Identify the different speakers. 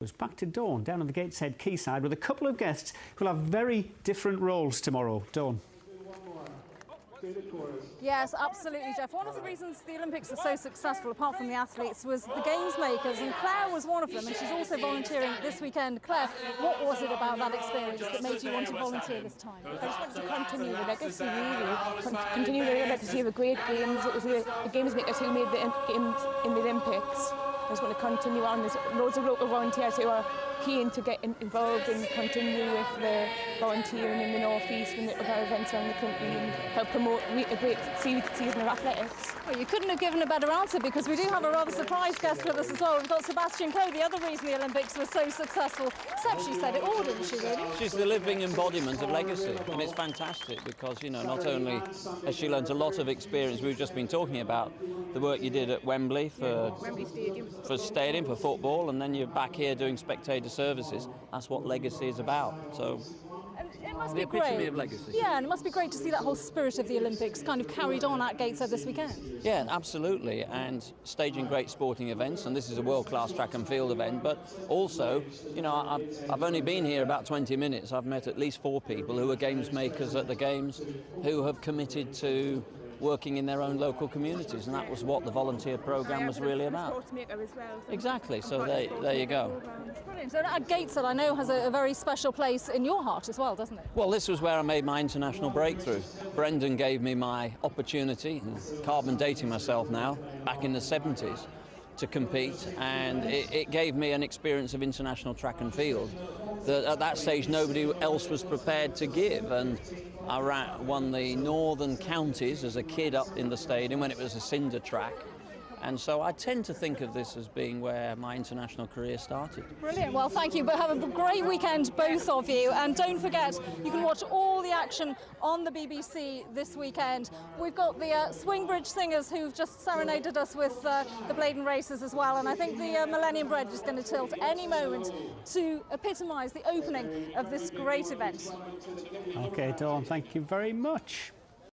Speaker 1: It's back to Dawn down on the Gateshead quayside with a couple of guests who will have very different roles tomorrow. Dawn.
Speaker 2: Yes, absolutely, Jeff. One of the reasons the Olympics are so successful, apart from the athletes, was the games makers, and Claire was one of them, and she's also volunteering this weekend. Claire, what was it about that experience that made you want to volunteer this time?
Speaker 3: I just wanted to continue the legacy, really. Continue the legacy of the great games. It was the games makers who made the games in the Olympics. I just want to continue on. There's loads of local volunteers who are keen to get involved and continue with the volunteering in the North East and the other events around the country and help promote a great season of athletics.
Speaker 2: Well, you couldn't have given a better answer, because we do have a rather surprise guest with us as well. We've got Sebastian Coe, the other reason the Olympics were so successful. Seb, she said it all, didn't she, really?
Speaker 4: She's the living embodiment of legacy, and it's fantastic because, you know, not only has she learnt a lot of experience, we've just been talking about the work you did at Wembley for stadium, for football, and then you're back here doing spectator services. That's what legacy is about. So
Speaker 2: It must
Speaker 4: the
Speaker 2: be
Speaker 4: epitome
Speaker 2: great.
Speaker 4: of legacy.
Speaker 2: Yeah, and it must be great to see that whole spirit of the Olympics kind of carried on at Gateshead this weekend.
Speaker 4: Yeah, absolutely, and staging great sporting events, and this is a world-class track and field event, but also, you know, I've only been here about 20 minutes. I've met at least 4 people who are games makers at the Games who have committed to working in their own local communities, and that was what the volunteer programme was really about. Exactly, so there you go.
Speaker 2: Brilliant. So at Gateshead, I know, has a very special place in your heart as well, doesn't it?
Speaker 4: Well, this was where I made my international breakthrough. Brendan gave me my opportunity, carbon dating myself now, back in the 70s, to compete, and it gave me an experience of international track and field that at that stage nobody else was prepared to give. And I won the Northern Counties as a kid up in the stadium when it was a cinder track. And so I tend to think of this as being where my international career started.
Speaker 2: Brilliant. Well, thank you. But have a great weekend, both of you. And don't forget, you can watch all the action on the BBC this weekend. We've got the Swingbridge Singers who've just serenaded us with the Bladen Races as well. And I think the Millennium Bread is going to tilt any moment to epitomise the opening of this great event.
Speaker 1: OK, Dawn, thank you very much.